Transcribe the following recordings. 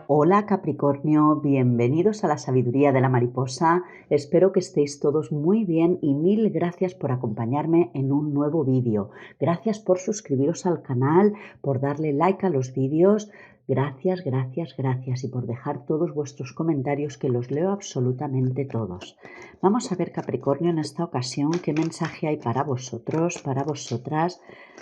Hola Capricornio, bienvenidos a la sabiduría de la mariposa. Espero que estéis todos muy bien y mil gracias por acompañarme en un nuevo vídeo. Gracias por suscribiros al canal, por darle like a los vídeos. Gracias, gracias, gracias y por dejar todos vuestros comentarios que los leo absolutamente todos. Vamos a ver Capricornio en esta ocasión qué mensaje hay para vosotros, para vosotras,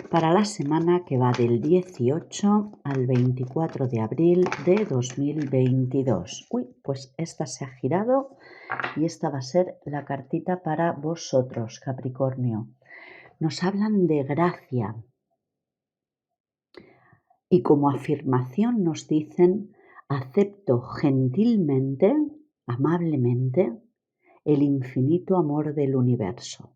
para la semana que va del 18 al 24 de abril de 2022. Uy, pues esta se ha girado y esta va a ser la cartita para vosotros, Capricornio. Nos hablan de gracia y como afirmación nos dicen: acepto gentilmente, amablemente, el infinito amor del universo.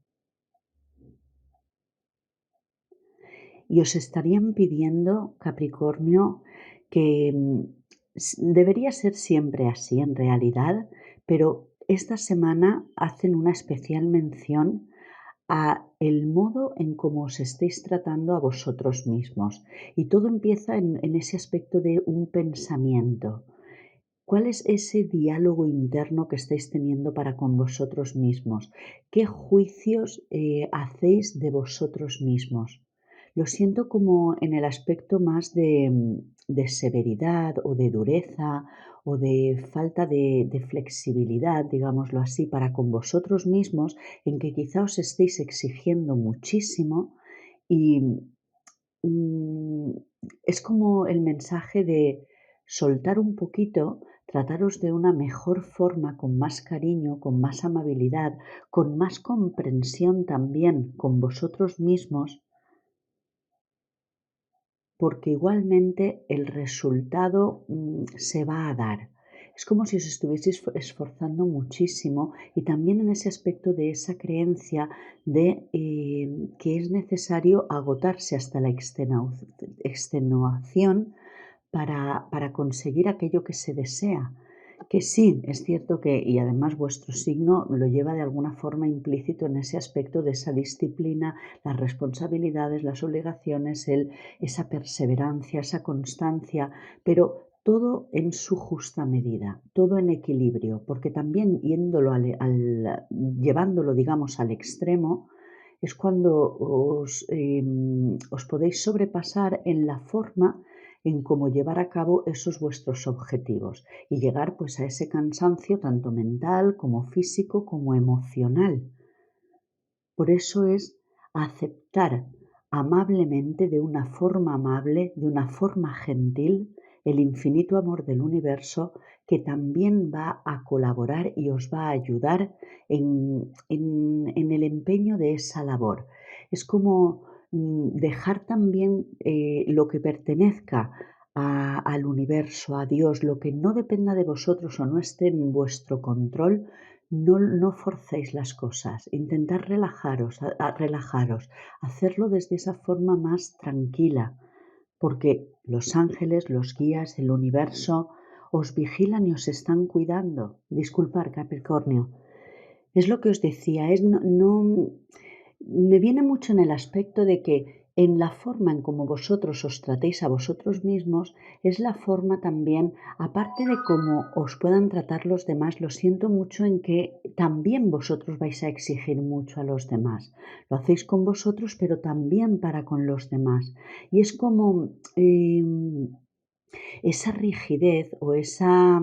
Y os estarían pidiendo, Capricornio, que debería ser siempre así en realidad, pero esta semana hacen una especial mención a el modo en cómo os estéis tratando a vosotros mismos. Y todo empieza en ese aspecto de un pensamiento. ¿Cuál es ese diálogo interno que estáis teniendo para con vosotros mismos? ¿Qué juicios hacéis de vosotros mismos? Lo siento como en el aspecto más de severidad o de dureza o de falta de flexibilidad, digámoslo así, para con vosotros mismos, en que quizá os estéis exigiendo muchísimo y mm, es como el mensaje de soltar un poquito, trataros de una mejor forma, con más cariño, con más amabilidad, con más comprensión también con vosotros mismos, porque igualmente el resultado se va a dar. Es como si os estuvieseis esforzando muchísimo y también en ese aspecto de esa creencia de que es necesario agotarse hasta la extenuación para conseguir aquello que se desea. Que sí, es cierto que, y además vuestro signo lo lleva de alguna forma implícito en ese aspecto de esa disciplina, las responsabilidades, las obligaciones, esa perseverancia, esa constancia, pero todo en su justa medida, todo en equilibrio, porque también llevándolo, digamos, al extremo, es cuando os podéis sobrepasar en la forma en cómo llevar a cabo esos vuestros objetivos y llegar pues a ese cansancio tanto mental como físico como emocional. Por eso es aceptar amablemente, de una forma amable, de una forma gentil, el infinito amor del universo que también va a colaborar y os va a ayudar en el empeño de esa labor. Es como dejar también lo que pertenezca al universo, a Dios, lo que no dependa de vosotros o no esté en vuestro control. No forcéis las cosas, intentad relajaros, hacerlo desde esa forma más tranquila, porque los ángeles, los guías, el universo os vigilan y os están cuidando. Disculpad, Capricornio. Es lo que os decía, me viene mucho en el aspecto de que en la forma en cómo vosotros os tratéis a vosotros mismos es la forma también, aparte de cómo os puedan tratar los demás, lo siento mucho en que también vosotros vais a exigir mucho a los demás. Lo hacéis con vosotros, pero también para con los demás. Y es como esa rigidez o esa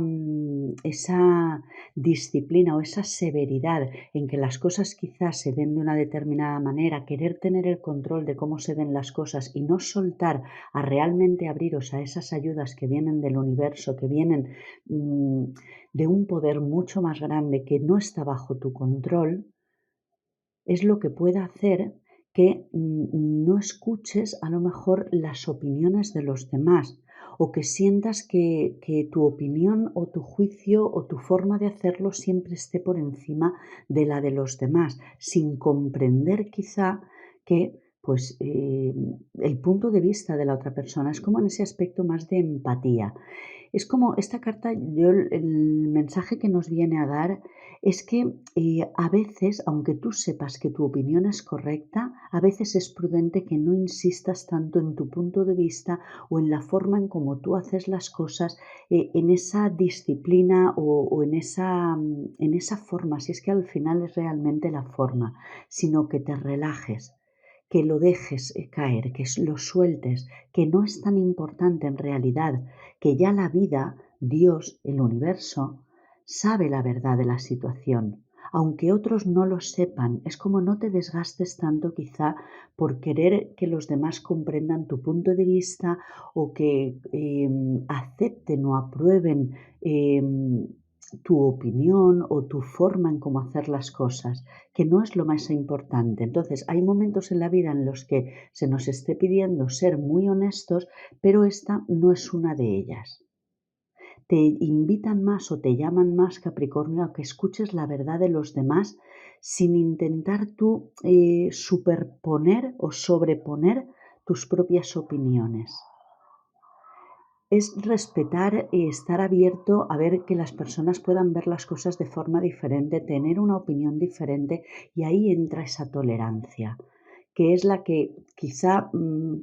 disciplina o esa severidad en que las cosas quizás se den de una determinada manera, querer tener el control de cómo se den las cosas y no soltar a realmente abriros a esas ayudas que vienen del universo, que vienen de un poder mucho más grande que no está bajo tu control, es lo que puede hacer que no escuches a lo mejor las opiniones de los demás o que sientas que tu opinión o tu juicio o tu forma de hacerlo siempre esté por encima de la de los demás, sin comprender quizá que pues el punto de vista de la otra persona es como en ese aspecto más de empatía. Es como esta carta, el mensaje que nos viene a dar es que a veces, aunque tú sepas que tu opinión es correcta, a veces es prudente que no insistas tanto en tu punto de vista o en la forma en cómo tú haces las cosas, en esa disciplina o en esa forma, si es que al final es realmente la forma, sino que te relajes, que lo dejes caer, que lo sueltes, que no es tan importante en realidad, que ya la vida, Dios, el universo, sabe la verdad de la situación. Aunque otros no lo sepan, es como no te desgastes tanto quizá por querer que los demás comprendan tu punto de vista o que acepten o aprueben tu opinión o tu forma en cómo hacer las cosas, que no es lo más importante. Entonces, hay momentos en la vida en los que se nos esté pidiendo ser muy honestos, pero esta no es una de ellas. Te invitan más o te llaman más, Capricornio, a que escuches la verdad de los demás sin intentar tú superponer o sobreponer tus propias opiniones. Es respetar y estar abierto a ver que las personas puedan ver las cosas de forma diferente, tener una opinión diferente, y ahí entra esa tolerancia, que es la que quizá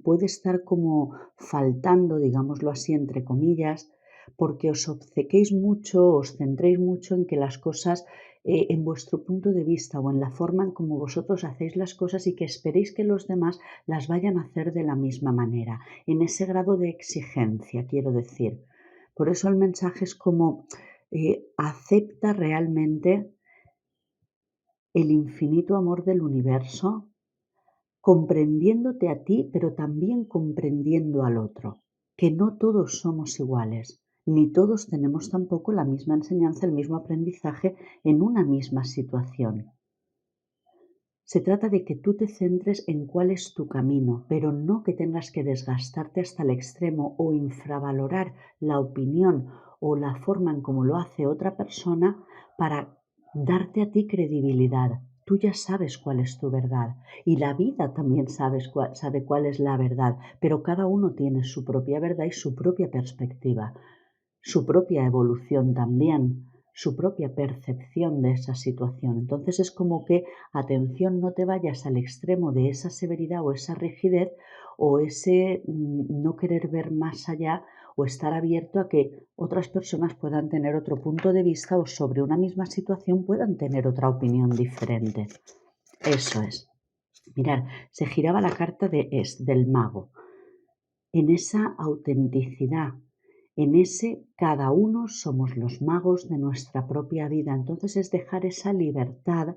puede estar como faltando, digámoslo así, entre comillas, porque os obcequéis mucho, os centréis mucho en que las cosas, en vuestro punto de vista o en la forma en cómo vosotros hacéis las cosas, y que esperéis que los demás las vayan a hacer de la misma manera, en ese grado de exigencia, quiero decir. Por eso el mensaje es como acepta realmente el infinito amor del universo, comprendiéndote a ti, pero también comprendiendo al otro, que no todos somos iguales, ni todos tenemos tampoco la misma enseñanza, el mismo aprendizaje en una misma situación. Se trata de que tú te centres en cuál es tu camino, pero no que tengas que desgastarte hasta el extremo o infravalorar la opinión o la forma en cómo lo hace otra persona para darte a ti credibilidad. Tú ya sabes cuál es tu verdad, y la vida también sabe cuál es la verdad, pero cada uno tiene su propia verdad y su propia perspectiva, su propia evolución también, su propia percepción de esa situación. Entonces es como que, atención, no te vayas al extremo de esa severidad o esa rigidez o ese no querer ver más allá, o estar abierto a que otras personas puedan tener otro punto de vista o sobre una misma situación puedan tener otra opinión diferente. Eso es. Mirad, se giraba la carta del mago. En esa autenticidad, en ese cada uno somos los magos de nuestra propia vida. Entonces es dejar esa libertad,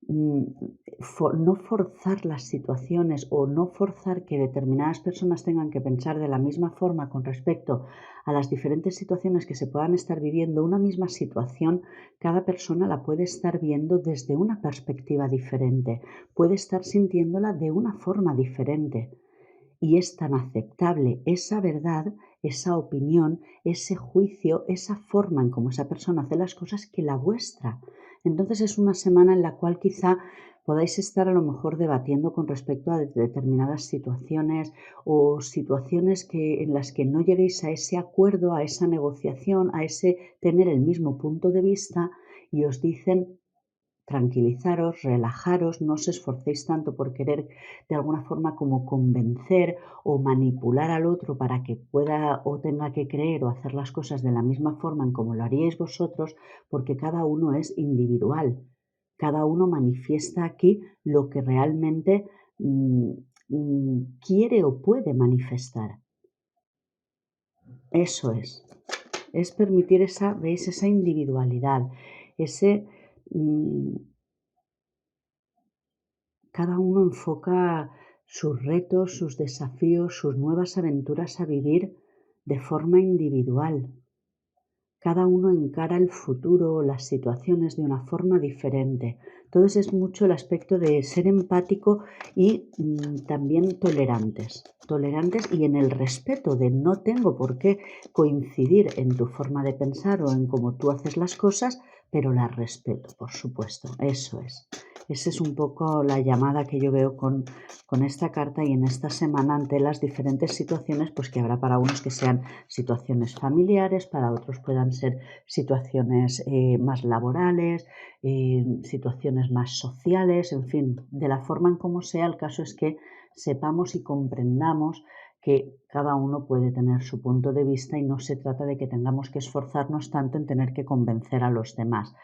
no forzar las situaciones o no forzar que determinadas personas tengan que pensar de la misma forma con respecto a las diferentes situaciones que se puedan estar viviendo. Una misma situación, cada persona la puede estar viendo desde una perspectiva diferente, puede estar sintiéndola de una forma diferente. Y es tan aceptable esa verdad, esa opinión, ese juicio, esa forma en cómo esa persona hace las cosas, que la vuestra. Entonces es una semana en la cual quizá podáis estar a lo mejor debatiendo con respecto a determinadas situaciones, o situaciones en las que no lleguéis a ese acuerdo, a esa negociación, a ese tener el mismo punto de vista, y os dicen: tranquilizaros, relajaros, no os esforcéis tanto por querer de alguna forma como convencer o manipular al otro para que pueda o tenga que creer o hacer las cosas de la misma forma en como lo haríais vosotros, porque cada uno es individual. Cada uno manifiesta aquí lo que realmente quiere o puede manifestar. Eso es permitir ¿veis? Esa individualidad, ese... Cada uno enfoca sus retos, sus desafíos, sus nuevas aventuras a vivir de forma individual. Cada uno encara el futuro o las situaciones de una forma diferente. Entonces es mucho el aspecto de ser empático y también tolerantes. Tolerantes y en el respeto de no tengo por qué coincidir en tu forma de pensar o en cómo tú haces las cosas, pero las respeto, por supuesto. Eso es. Esa es un poco la llamada que yo veo con esta carta y en esta semana ante las diferentes situaciones, pues que habrá para unos que sean situaciones familiares, para otros puedan ser situaciones más laborales, situaciones más sociales, en fin, de la forma en como sea, el caso es que sepamos y comprendamos que cada uno puede tener su punto de vista y no se trata de que tengamos que esforzarnos tanto en tener que convencer a los demás.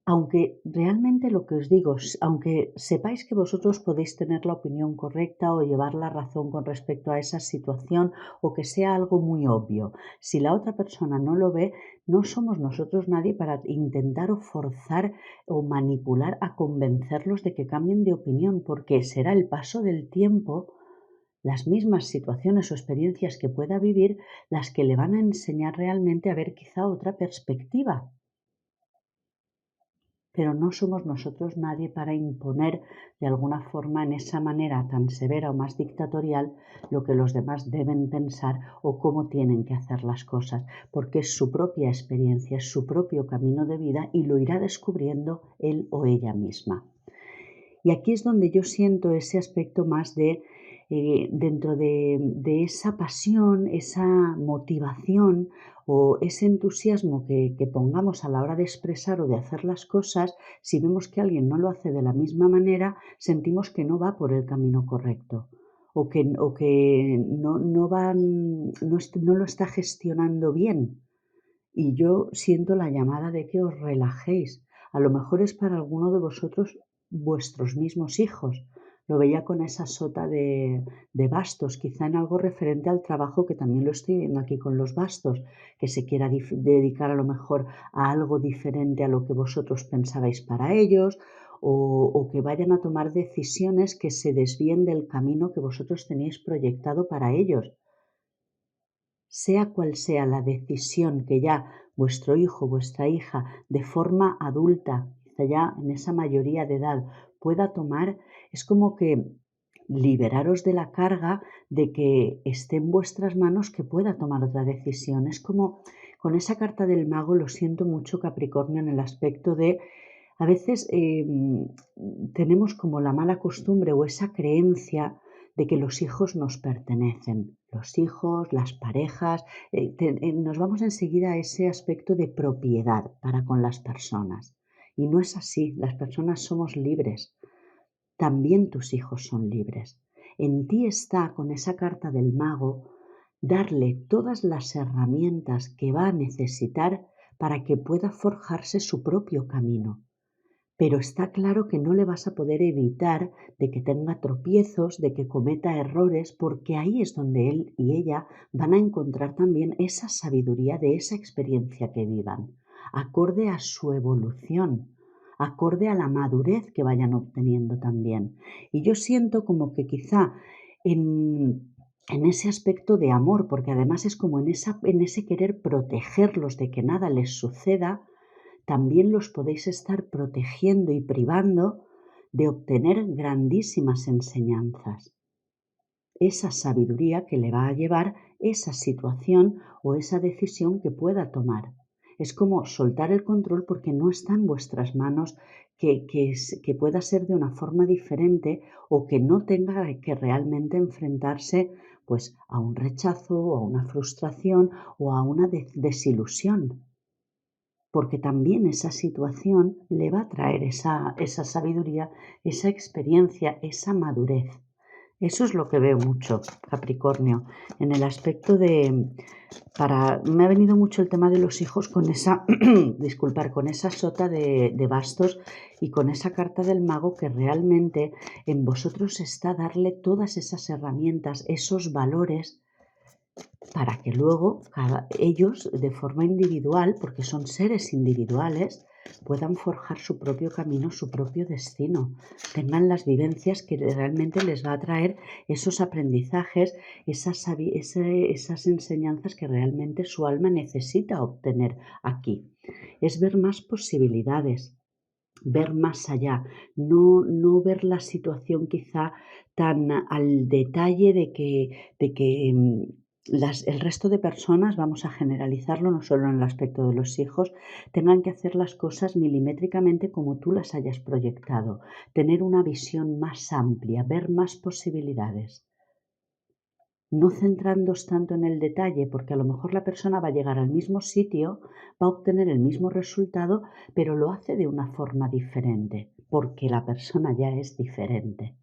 Aunque realmente lo que os digo, aunque sepáis que vosotros podéis tener la opinión correcta o llevar la razón con respecto a esa situación o que sea algo muy obvio, si la otra persona no lo ve, no somos nosotros nadie para intentar o forzar o manipular a convencerlos de que cambien de opinión, porque será el paso del tiempo, las mismas situaciones o experiencias que pueda vivir, las que le van a enseñar realmente a ver quizá otra perspectiva. Pero no somos nosotros nadie para imponer de alguna forma en esa manera tan severa o más dictatorial lo que los demás deben pensar o cómo tienen que hacer las cosas, porque es su propia experiencia, es su propio camino de vida y lo irá descubriendo él o ella misma. Y aquí es donde yo siento ese aspecto más de, dentro de esa pasión, esa motivación o ese entusiasmo que pongamos a la hora de expresar o de hacer las cosas, si vemos que alguien no lo hace de la misma manera, sentimos que no va por el camino correcto o que no lo está gestionando bien. Y yo siento la llamada de que os relajéis. A lo mejor es para alguno de vosotros vuestros mismos hijos. Lo veía con esa sota de bastos, quizá en algo referente al trabajo, que también lo estoy viendo aquí con los bastos, que se quiera dedicar a lo mejor a algo diferente a lo que vosotros pensabais para ellos, o que vayan a tomar decisiones que se desvíen del camino que vosotros tenéis proyectado para ellos. Sea cual sea la decisión que ya vuestro hijo, vuestra hija, de forma adulta, quizá ya en esa mayoría de edad, pueda tomar, es como que liberaros de la carga de que esté en vuestras manos que pueda tomar otra decisión. Es como con esa carta del mago, lo siento mucho, Capricornio, en el aspecto de a veces tenemos como la mala costumbre o esa creencia de que los hijos nos pertenecen. Los hijos, las parejas, nos vamos enseguida a ese aspecto de propiedad para con las personas. Y no es así, las personas somos libres. También tus hijos son libres. En ti está, con esa carta del mago, darle todas las herramientas que va a necesitar para que pueda forjarse su propio camino. Pero está claro que no le vas a poder evitar de que tenga tropiezos, de que cometa errores, porque ahí es donde él y ella van a encontrar también esa sabiduría de esa experiencia que vivan, acorde a su evolución, acorde a la madurez que vayan obteniendo también. Y yo siento como que quizá en ese aspecto de amor, porque además es como en ese querer protegerlos de que nada les suceda, también los podéis estar protegiendo y privando de obtener grandísimas enseñanzas. Esa sabiduría que le va a llevar esa situación o esa decisión que pueda tomar. Es como soltar el control porque no está en vuestras manos que pueda ser de una forma diferente o que no tenga que realmente enfrentarse pues a un rechazo o a una frustración o a una desilusión, porque también esa situación le va a traer esa sabiduría, esa experiencia, esa madurez. Eso es lo que veo mucho, Capricornio, en el aspecto me ha venido mucho el tema de los hijos con esa, disculpar, con esa sota de bastos y con esa carta del mago que realmente en vosotros está darle todas esas herramientas, esos valores para que luego ellos de forma individual, porque son seres individuales, puedan forjar su propio camino, su propio destino, tengan las vivencias que realmente les va a traer esos aprendizajes, esas enseñanzas que realmente su alma necesita obtener aquí. Es ver más posibilidades, ver más allá, no ver la situación quizá tan al detalle de que el resto de personas, vamos a generalizarlo, no solo en el aspecto de los hijos, tengan que hacer las cosas milimétricamente como tú las hayas proyectado, tener una visión más amplia, ver más posibilidades. No centrándoos tanto en el detalle, porque a lo mejor la persona va a llegar al mismo sitio, va a obtener el mismo resultado, pero lo hace de una forma diferente, porque la persona ya es diferente.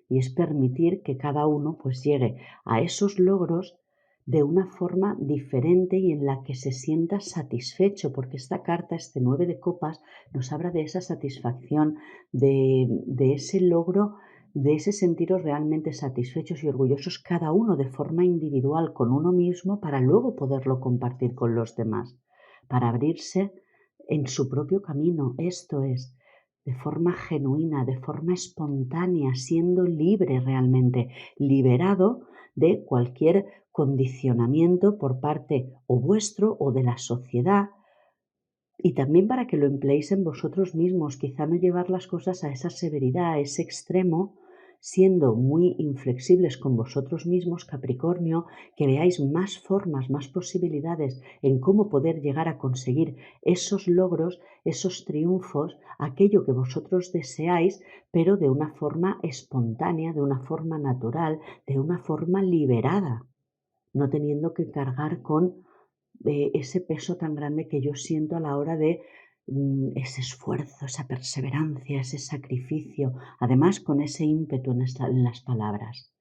Y es permitir que cada uno pues llegue a esos logros de una forma diferente y en la que se sienta satisfecho, porque esta carta, este 9 de copas, nos habla de esa satisfacción, de ese logro, de ese sentiros realmente satisfechos y orgullosos cada uno de forma individual con uno mismo para luego poderlo compartir con los demás, para abrirse en su propio camino, esto es, de forma genuina, de forma espontánea, siendo libre realmente, liberado de cualquier condicionamiento por parte o vuestro o de la sociedad, y también para que lo empleéis en vosotros mismos, quizá no llevar las cosas a esa severidad, a ese extremo, siendo muy inflexibles con vosotros mismos, Capricornio, que veáis más formas, más posibilidades en cómo poder llegar a conseguir esos logros, esos triunfos, aquello que vosotros deseáis, pero de una forma espontánea, de una forma natural, de una forma liberada, no teniendo que cargar con ese peso tan grande que yo siento a la hora de ese esfuerzo, esa perseverancia, ese sacrificio, además con ese ímpetu en las palabras,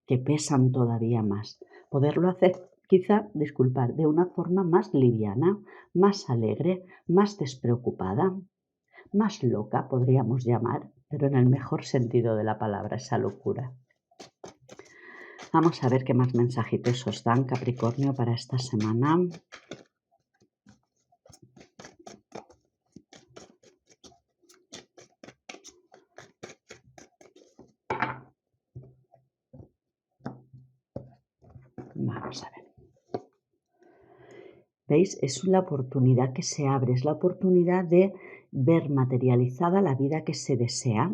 que pesan todavía más. Poderlo hacer, quizá, disculpad, de una forma más liviana, más alegre, más despreocupada, más loca, podríamos llamar, pero en el mejor sentido de la palabra, esa locura. Vamos a ver qué más mensajitos os dan, Capricornio, para esta semana. Vamos a ver. ¿Veis? Es la oportunidad que se abre, es la oportunidad de ver materializada la vida que se desea.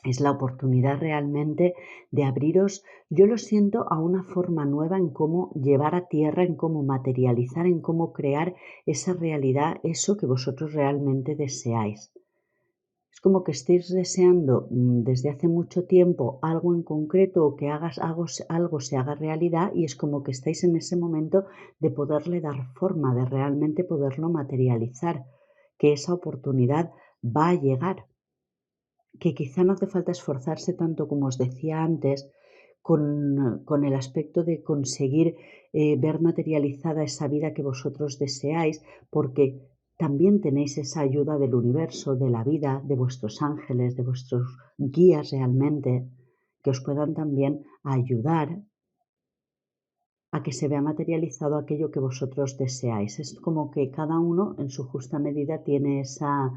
Es la oportunidad realmente de abriros, yo lo siento, a una forma nueva en cómo llevar a tierra, en cómo materializar, en cómo crear esa realidad, eso que vosotros realmente deseáis. Es como que estéis deseando desde hace mucho tiempo algo en concreto o que algo se haga realidad y es como que estáis en ese momento de poderle dar forma, de realmente poderlo materializar, que esa oportunidad va a llegar, que quizá no hace falta esforzarse tanto como os decía antes con el aspecto de conseguir ver materializada esa vida que vosotros deseáis, porque también tenéis esa ayuda del universo, de la vida, de vuestros ángeles, de vuestros guías realmente, que os puedan también ayudar a que se vea materializado aquello que vosotros deseáis. Es como que cada uno en su justa medida tiene esa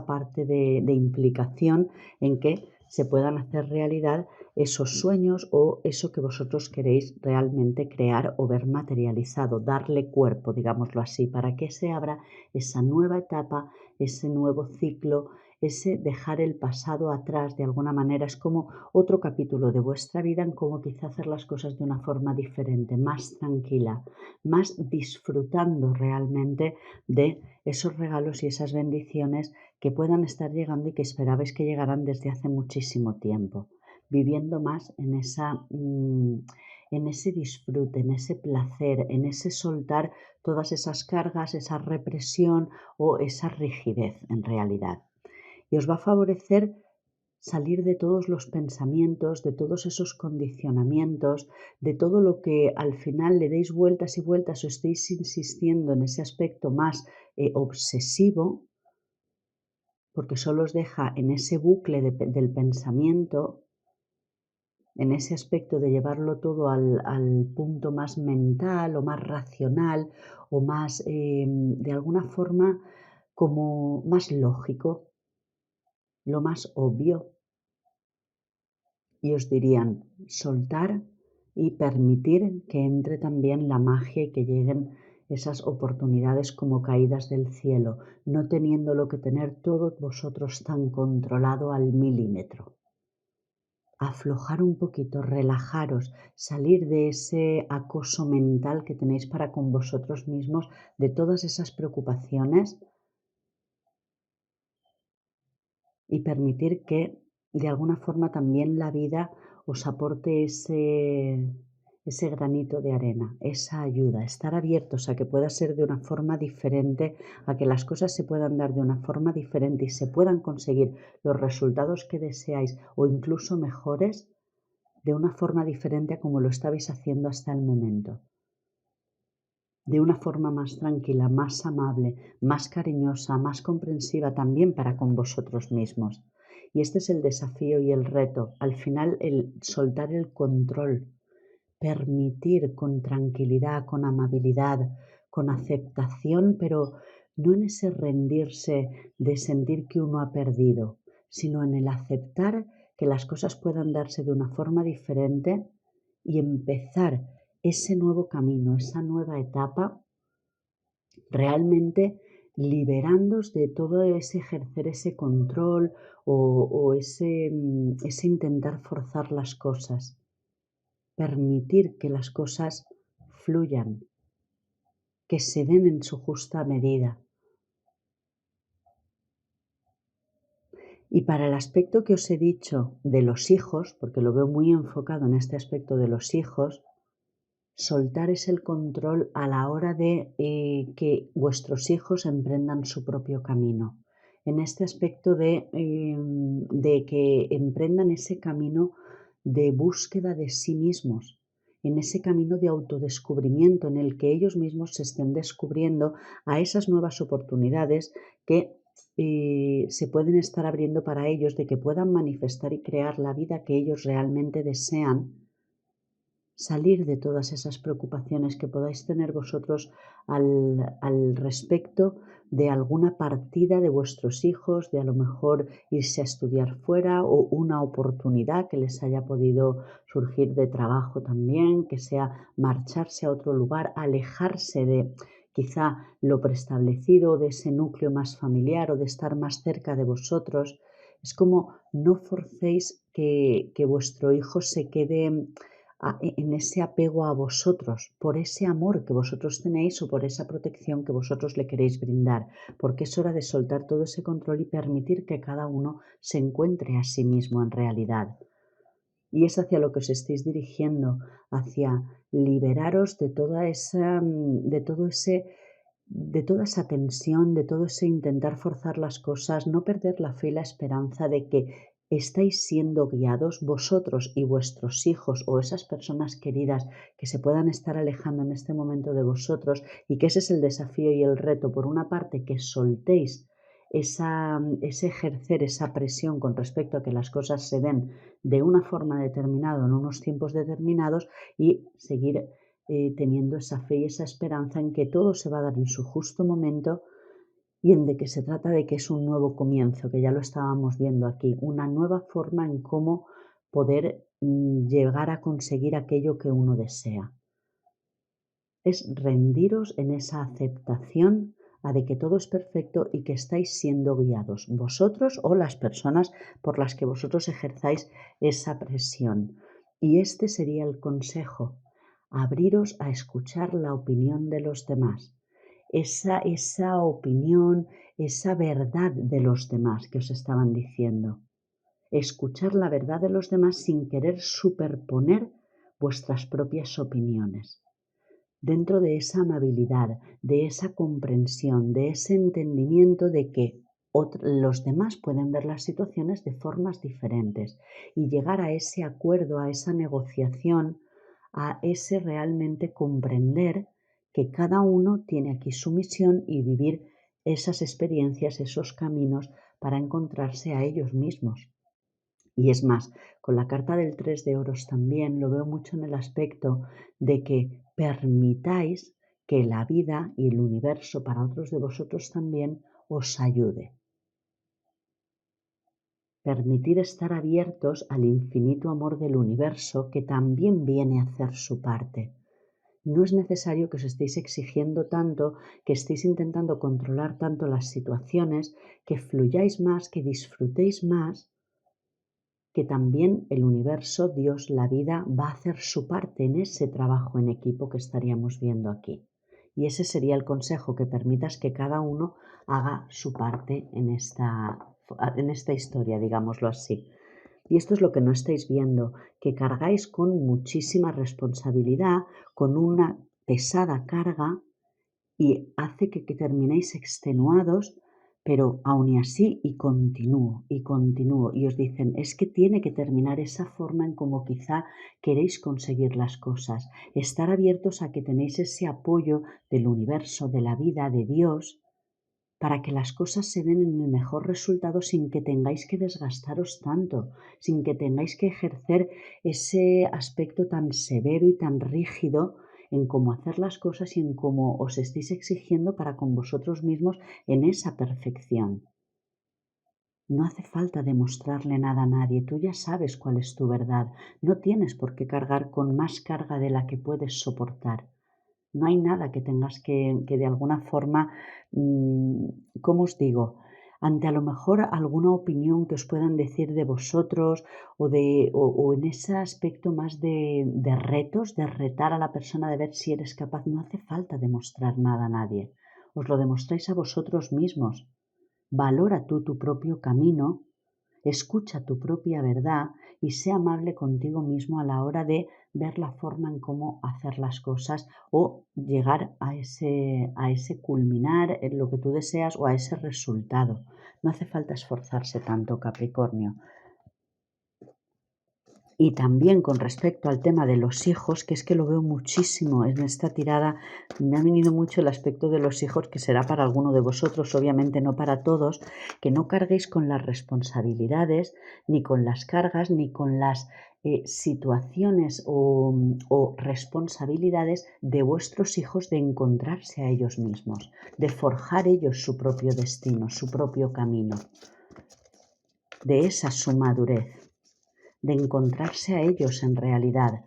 parte de implicación en que se puedan hacer realidad esos sueños o eso que vosotros queréis realmente crear o ver materializado, darle cuerpo, digámoslo así, para que se abra esa nueva etapa, ese nuevo ciclo, ese dejar el pasado atrás de alguna manera. Es como otro capítulo de vuestra vida en cómo quizá hacer las cosas de una forma diferente, más tranquila, más disfrutando realmente de esos regalos y esas bendiciones que puedan estar llegando y que esperabais que llegaran desde hace muchísimo tiempo, viviendo más en ese disfrute, en ese placer, en ese soltar todas esas cargas, esa represión o esa rigidez en realidad. Y os va a favorecer salir de todos los pensamientos, de todos esos condicionamientos, de todo lo que al final le deis vueltas y vueltas o estéis insistiendo en ese aspecto más obsesivo, porque solo os deja en ese bucle del pensamiento, en ese aspecto de llevarlo todo al punto más mental o más racional o más, de alguna forma, como más lógico, lo más obvio. Y os dirían soltar y permitir que entre también la magia y que lleguen esas oportunidades como caídas del cielo, no teniéndolo que tener todos vosotros tan controlado al milímetro. aflojar un poquito, relajaros, salir de ese acoso mental que tenéis para con vosotros mismos, de todas esas preocupaciones y permitir que de alguna forma también la vida os aporte ese granito de arena, esa ayuda, estar abiertos a que pueda ser de una forma diferente, a que las cosas se puedan dar de una forma diferente y se puedan conseguir los resultados que deseáis o incluso mejores de una forma diferente a como lo estabais haciendo hasta el momento, de una forma más tranquila, más amable, más cariñosa, más comprensiva también para con vosotros mismos. Y este es el desafío y el reto, al final el soltar el control, permitir con tranquilidad, con amabilidad, con aceptación, pero no en ese rendirse de sentir que uno ha perdido, sino en el aceptar que las cosas puedan darse de una forma diferente y empezar ese nuevo camino, esa nueva etapa, realmente liberándoos de todo ese ejercer ese control o ese intentar forzar las cosas. Permitir que las cosas fluyan, que se den en su justa medida. Y para el aspecto que os he dicho de los hijos, porque lo veo muy enfocado en este aspecto de los hijos, soltar es el control a la hora de que vuestros hijos emprendan su propio camino. En este aspecto de que emprendan ese camino de búsqueda de sí mismos, en ese camino de autodescubrimiento en el que ellos mismos se estén descubriendo a esas nuevas oportunidades que se pueden estar abriendo para ellos, de que puedan manifestar y crear la vida que ellos realmente desean, salir de todas esas preocupaciones que podáis tener vosotros al respecto de alguna partida de vuestros hijos, de a lo mejor irse a estudiar fuera o una oportunidad que les haya podido surgir de trabajo también, que sea marcharse a otro lugar, alejarse de quizá lo preestablecido, de ese núcleo más familiar o de estar más cerca de vosotros. Es como no forcéis que vuestro hijo se quede en ese apego a vosotros, por ese amor que vosotros tenéis o por esa protección que vosotros le queréis brindar, porque es hora de soltar todo ese control y permitir que cada uno se encuentre a sí mismo en realidad. Y es hacia lo que os estáis dirigiendo, hacia liberaros de toda esa, de toda esa tensión, de todo ese intentar forzar las cosas, no perder la fe y la esperanza de que estáis siendo guiados vosotros y vuestros hijos o esas personas queridas que se puedan estar alejando en este momento de vosotros y que ese es el desafío y el reto, por una parte, que soltéis ese ejercer esa presión con respecto a que las cosas se den de una forma determinada en unos tiempos determinados y seguir teniendo esa fe y esa esperanza en que todo se va a dar en su justo momento y en de que se trata de que es un nuevo comienzo, que ya lo estábamos viendo aquí, una nueva forma en cómo poder llegar a conseguir aquello que uno desea. Es rendiros en esa aceptación a de que todo es perfecto y que estáis siendo guiados, vosotros o las personas por las que vosotros ejerzáis esa presión. Y este sería el consejo, abriros a escuchar la opinión de los demás, esa opinión, esa verdad de los demás que os estaban diciendo. Escuchar la verdad de los demás sin querer superponer vuestras propias opiniones. Dentro de esa amabilidad, de esa comprensión, de ese entendimiento de que los demás pueden ver las situaciones de formas diferentes y llegar a ese acuerdo, a esa negociación, a ese realmente comprender que cada uno tiene aquí su misión y vivir esas experiencias, esos caminos para encontrarse a ellos mismos. Y es más, con la carta del 3 de oros también lo veo mucho en el aspecto de que permitáis que la vida y el universo para otros de vosotros también os ayude. Permitir estar abiertos al infinito amor del universo que también viene a hacer su parte. No es necesario que os estéis exigiendo tanto, que estéis intentando controlar tanto las situaciones, que fluyáis más, que disfrutéis más, que también el universo, Dios, la vida, va a hacer su parte en ese trabajo en equipo que estaríamos viendo aquí. Y ese sería el consejo, que permitas que cada uno haga su parte en esta historia, digámoslo así. Y esto es lo que no estáis viendo, que cargáis con muchísima responsabilidad, con una pesada carga, y hace que terminéis extenuados, pero aún y así, y continúo, y os dicen, es que tiene que terminar esa forma en como quizá queréis conseguir las cosas, estar abiertos a que tenéis ese apoyo del universo, de la vida, de Dios, para que las cosas se den en el mejor resultado sin que tengáis que desgastaros tanto, sin que tengáis que ejercer ese aspecto tan severo y tan rígido en cómo hacer las cosas y en cómo os estéis exigiendo para con vosotros mismos en esa perfección. No hace falta demostrarle nada a nadie, tú ya sabes cuál es tu verdad, no tienes por qué cargar con más carga de la que puedes soportar. No hay nada que tengas que de alguna forma, ¿cómo os digo? Ante a lo mejor alguna opinión que os puedan decir de vosotros o en ese aspecto más de retos, de retar a la persona, de ver si eres capaz, no hace falta demostrar nada a nadie. Os lo demostráis a vosotros mismos. Valora tú tu propio camino, escucha tu propia verdad y sé amable contigo mismo a la hora de ver la forma en cómo hacer las cosas o llegar a ese culminar en lo que tú deseas o a ese resultado. No hace falta esforzarse tanto, Capricornio. Y también con respecto al tema de los hijos, que es que lo veo muchísimo en esta tirada, me ha venido mucho el aspecto de los hijos, que será para alguno de vosotros, obviamente no para todos, que no carguéis con las responsabilidades, ni con las cargas, ni con las situaciones o responsabilidades de vuestros hijos de encontrarse a ellos mismos, de forjar ellos su propio destino, su propio camino, de esa su madurez, de encontrarse a ellos en realidad,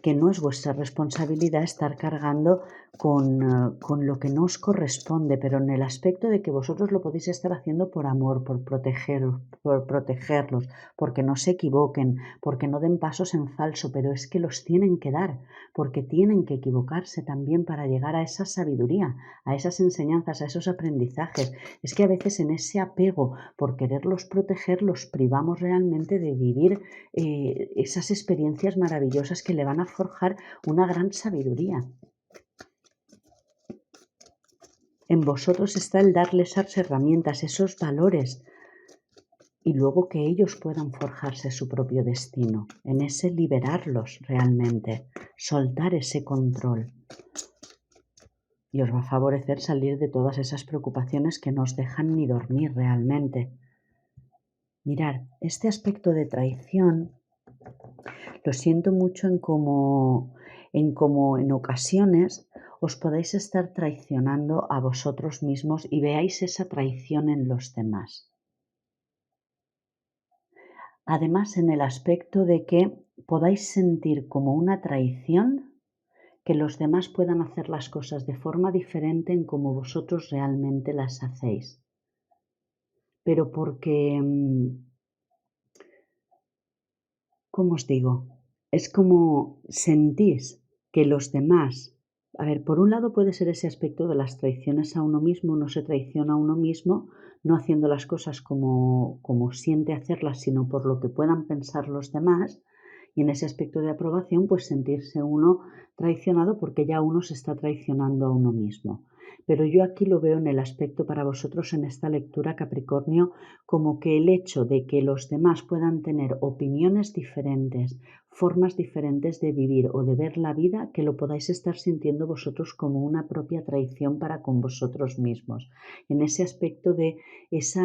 que no es vuestra responsabilidad estar cargando con lo que no os corresponde, pero en el aspecto de que vosotros lo podéis estar haciendo por amor, por protegerlos, porque no se equivoquen, porque no den pasos en falso, pero es que los tienen que dar, porque tienen que equivocarse también para llegar a esa sabiduría, a esas enseñanzas, a esos aprendizajes. Es que a veces en ese apego por quererlos proteger los privamos realmente de vivir esas experiencias maravillosas que le van a forjar una gran sabiduría. En vosotros está el darles esas herramientas, esos valores, y luego que ellos puedan forjarse su propio destino, en ese liberarlos realmente, soltar ese control. Y os va a favorecer salir de todas esas preocupaciones que no os dejan ni dormir realmente. Mirad, este aspecto de traición lo siento mucho en ocasiones os podéis estar traicionando a vosotros mismos y veáis esa traición en los demás. Además, en el aspecto de que podáis sentir como una traición que los demás puedan hacer las cosas de forma diferente en como vosotros realmente las hacéis. Pero porque, ¿cómo os digo? Es como sentís que los demás, a ver, por un lado puede ser ese aspecto de las traiciones a uno mismo, uno se traiciona a uno mismo, no haciendo las cosas como siente hacerlas, sino por lo que puedan pensar los demás, y en ese aspecto de aprobación, pues sentirse uno traicionado porque ya uno se está traicionando a uno mismo. Pero yo aquí lo veo en el aspecto para vosotros en esta lectura, Capricornio, como que el hecho de que los demás puedan tener opiniones diferentes, formas diferentes de vivir o de ver la vida, que lo podáis estar sintiendo vosotros como una propia traición para con vosotros mismos. En ese aspecto de esa,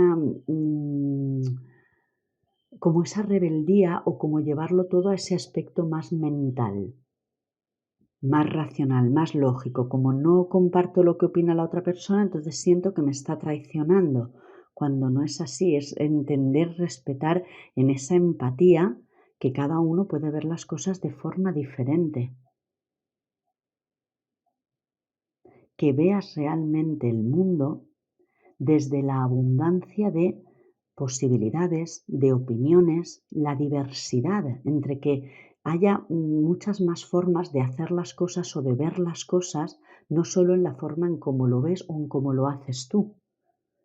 como esa rebeldía o como llevarlo todo a ese aspecto más mental, más racional, más lógico. Como no comparto lo que opina la otra persona, entonces siento que me está traicionando. Cuando no es así, es entender, respetar en esa empatía que cada uno puede ver las cosas de forma diferente. Que veas realmente el mundo desde la abundancia de posibilidades, de opiniones, la diversidad, entre que haya muchas más formas de hacer las cosas o de ver las cosas, no solo en la forma en cómo lo ves o en cómo lo haces tú.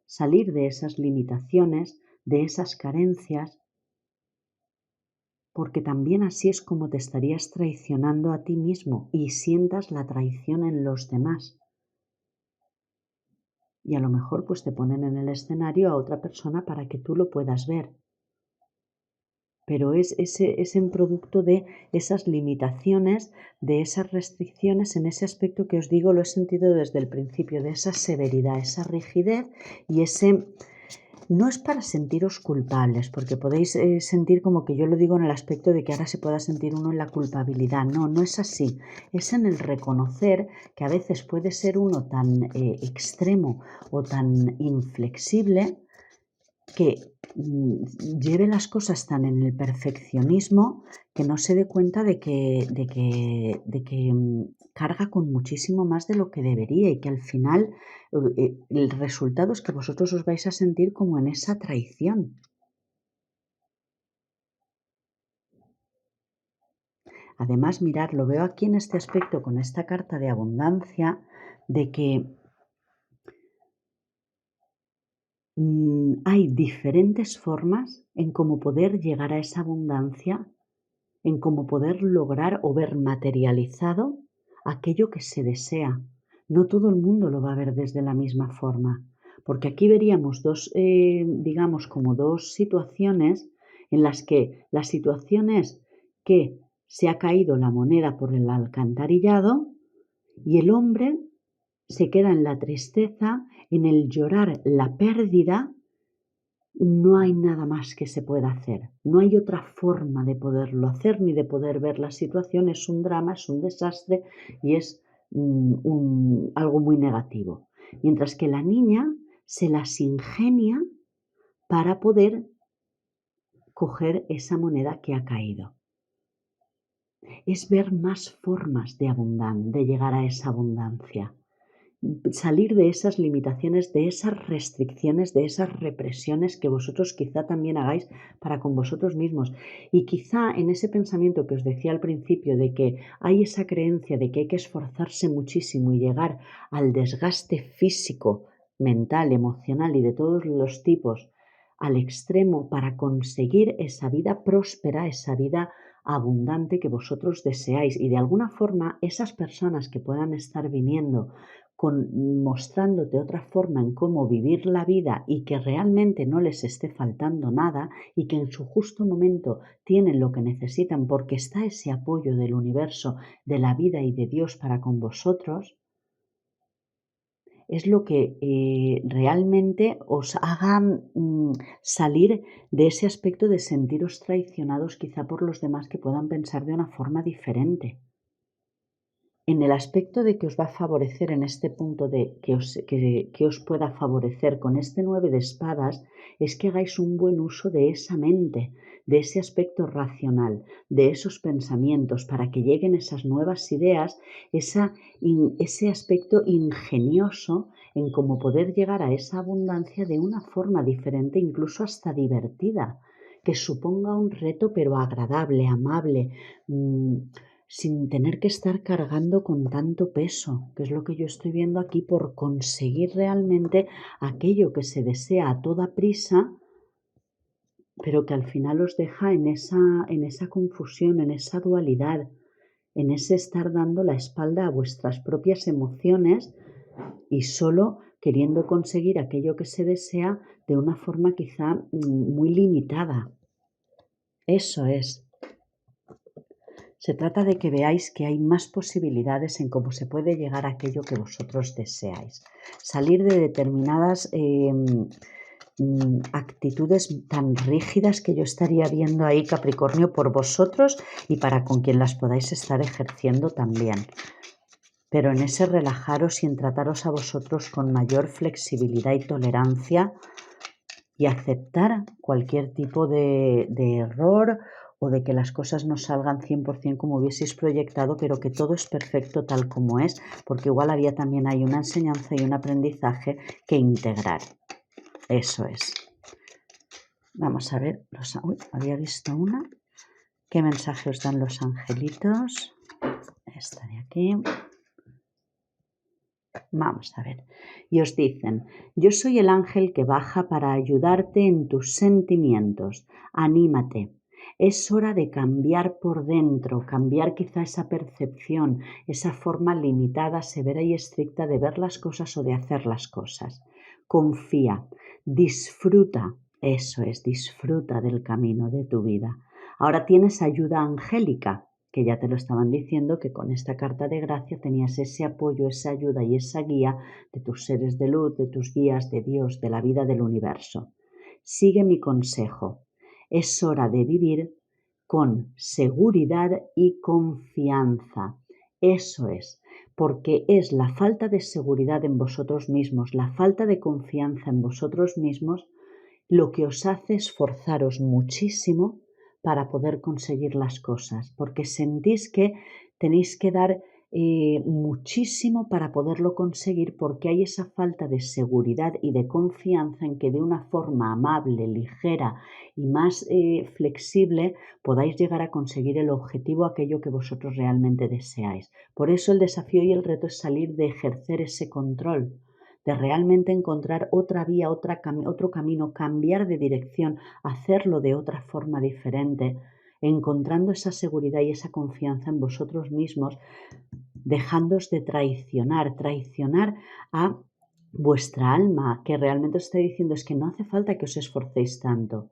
Salir de esas limitaciones, de esas carencias, porque también así es como te estarías traicionando a ti mismo y sientas la traición en los demás. Y a lo mejor pues te ponen en el escenario a otra persona para que tú lo puedas ver. Pero es en producto de esas limitaciones, de esas restricciones, en ese aspecto que os digo, lo he sentido desde el principio, de esa severidad, esa rigidez y ese... No es para sentiros culpables, porque podéis sentir como que yo lo digo en el aspecto de que ahora se pueda sentir uno en la culpabilidad. No, no es así. Es en el reconocer que a veces puede ser uno tan extremo o tan inflexible que lleve las cosas tan en el perfeccionismo que no se dé cuenta de que carga con muchísimo más de lo que debería y que al final el resultado es que vosotros os vais a sentir como en esa traición. Además, mirad, lo veo aquí en este aspecto con esta carta de abundancia, de que hay diferentes formas en cómo poder llegar a esa abundancia, en cómo poder lograr o ver materializado aquello que se desea. No todo el mundo lo va a ver desde la misma forma, porque aquí veríamos digamos, como dos situaciones en las que la situación es que se ha caído la moneda por el alcantarillado y el hombre se queda en la tristeza, en el llorar la pérdida. No hay nada más que se pueda hacer. No hay otra forma de poderlo hacer ni de poder ver la situación. Es un drama, es un desastre y es algo muy negativo. Mientras que la niña se las ingenia para poder coger esa moneda que ha caído. Es ver más formas de llegar a esa abundancia. Salir de esas limitaciones, de esas restricciones, de esas represiones que vosotros quizá también hagáis para con vosotros mismos. Y quizá en ese pensamiento que os decía al principio de que hay esa creencia de que hay que esforzarse muchísimo y llegar al desgaste físico, mental, emocional y de todos los tipos al extremo para conseguir esa vida próspera, esa vida abundante que vosotros deseáis. Y de alguna forma esas personas que puedan estar viniendo mostrándote otra forma en cómo vivir la vida y que realmente no les esté faltando nada y que en su justo momento tienen lo que necesitan porque está ese apoyo del universo, de la vida y de Dios para con vosotros, es lo que realmente os haga salir de ese aspecto de sentiros traicionados quizá por los demás que puedan pensar de una forma diferente. En el aspecto de que os va a favorecer en este punto de que os pueda favorecer con este 9 de espadas es que hagáis un buen uso de esa mente, de ese aspecto racional, de esos pensamientos para que lleguen esas nuevas ideas, ese aspecto ingenioso en cómo poder llegar a esa abundancia de una forma diferente, incluso hasta divertida, que suponga un reto pero agradable, amable, sin tener que estar cargando con tanto peso, que es lo que yo estoy viendo aquí, por conseguir realmente aquello que se desea a toda prisa, pero que al final os deja en esa confusión, en esa dualidad, en ese estar dando la espalda a vuestras propias emociones y solo queriendo conseguir aquello que se desea de una forma quizá muy limitada. Eso es. Se trata de que veáis que hay más posibilidades en cómo se puede llegar a aquello que vosotros deseáis. Salir de determinadas actitudes tan rígidas que yo estaría viendo ahí, Capricornio, por vosotros y para con quien las podáis estar ejerciendo también. Pero en ese relajaros y en trataros a vosotros con mayor flexibilidad y tolerancia y aceptar cualquier tipo de error o de que las cosas no salgan 100% como hubieseis proyectado, pero que todo es perfecto tal como es, porque igual había también hay una enseñanza y un aprendizaje que integrar. Eso es. Vamos a ver, había visto una. ¿Qué mensaje os dan los angelitos? Esta de aquí. Vamos a ver. Y os dicen, yo soy el ángel que baja para ayudarte en tus sentimientos. Anímate. Es hora de cambiar por dentro, cambiar quizá esa percepción, esa forma limitada, severa y estricta de ver las cosas o de hacer las cosas. Confía, disfruta, eso es, disfruta del camino de tu vida. Ahora tienes ayuda angélica, que ya te lo estaban diciendo, que con esta carta de gracia tenías ese apoyo, esa ayuda y esa guía de tus seres de luz, de tus guías, de Dios, de la vida, del universo. Sigue mi consejo. Es hora de vivir con seguridad y confianza. Eso es, porque es la falta de seguridad en vosotros mismos, la falta de confianza en vosotros mismos, lo que os hace esforzaros muchísimo para poder conseguir las cosas, porque sentís que tenéis que dar muchísimo para poderlo conseguir, porque hay esa falta de seguridad y de confianza en que de una forma amable, ligera y más flexible podáis llegar a conseguir el objetivo, aquello que vosotros realmente deseáis. Por eso el desafío y el reto es salir de ejercer ese control, de realmente encontrar otra vía, otro camino, cambiar de dirección, hacerlo de otra forma diferente, encontrando esa seguridad y esa confianza en vosotros mismos, dejándoos de traicionar a vuestra alma, que realmente os está diciendo es que no hace falta que os esforcéis tanto.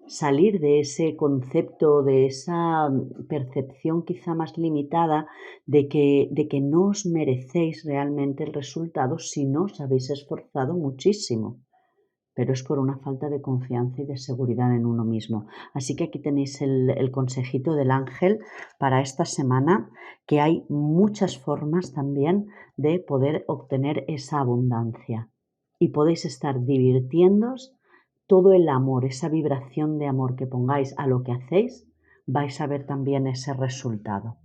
Salir de ese concepto, de esa percepción quizá más limitada de que no os merecéis realmente el resultado si no os habéis esforzado muchísimo, pero es por una falta de confianza y de seguridad en uno mismo. Así que aquí tenéis el consejito del ángel para esta semana, que hay muchas formas también de poder obtener esa abundancia y podéis estar divirtiéndoos. Todo el amor, esa vibración de amor que pongáis a lo que hacéis, vais a ver también ese resultado.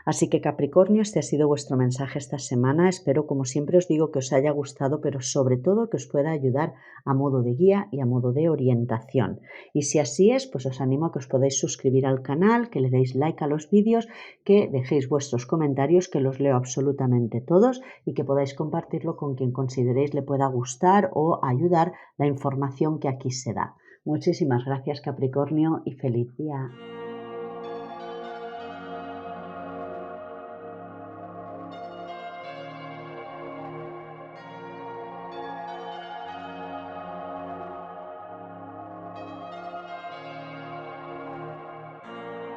Así que Capricornio, este ha sido vuestro mensaje esta semana. Espero, como siempre os digo, que os haya gustado, pero sobre todo que os pueda ayudar a modo de guía y a modo de orientación. Y si así es, pues os animo a que os podáis suscribir al canal, que le deis like a los vídeos, que dejéis vuestros comentarios, que los leo absolutamente todos, y que podáis compartirlo con quien consideréis le pueda gustar o ayudar la información que aquí se da. Muchísimas gracias, Capricornio, y feliz día.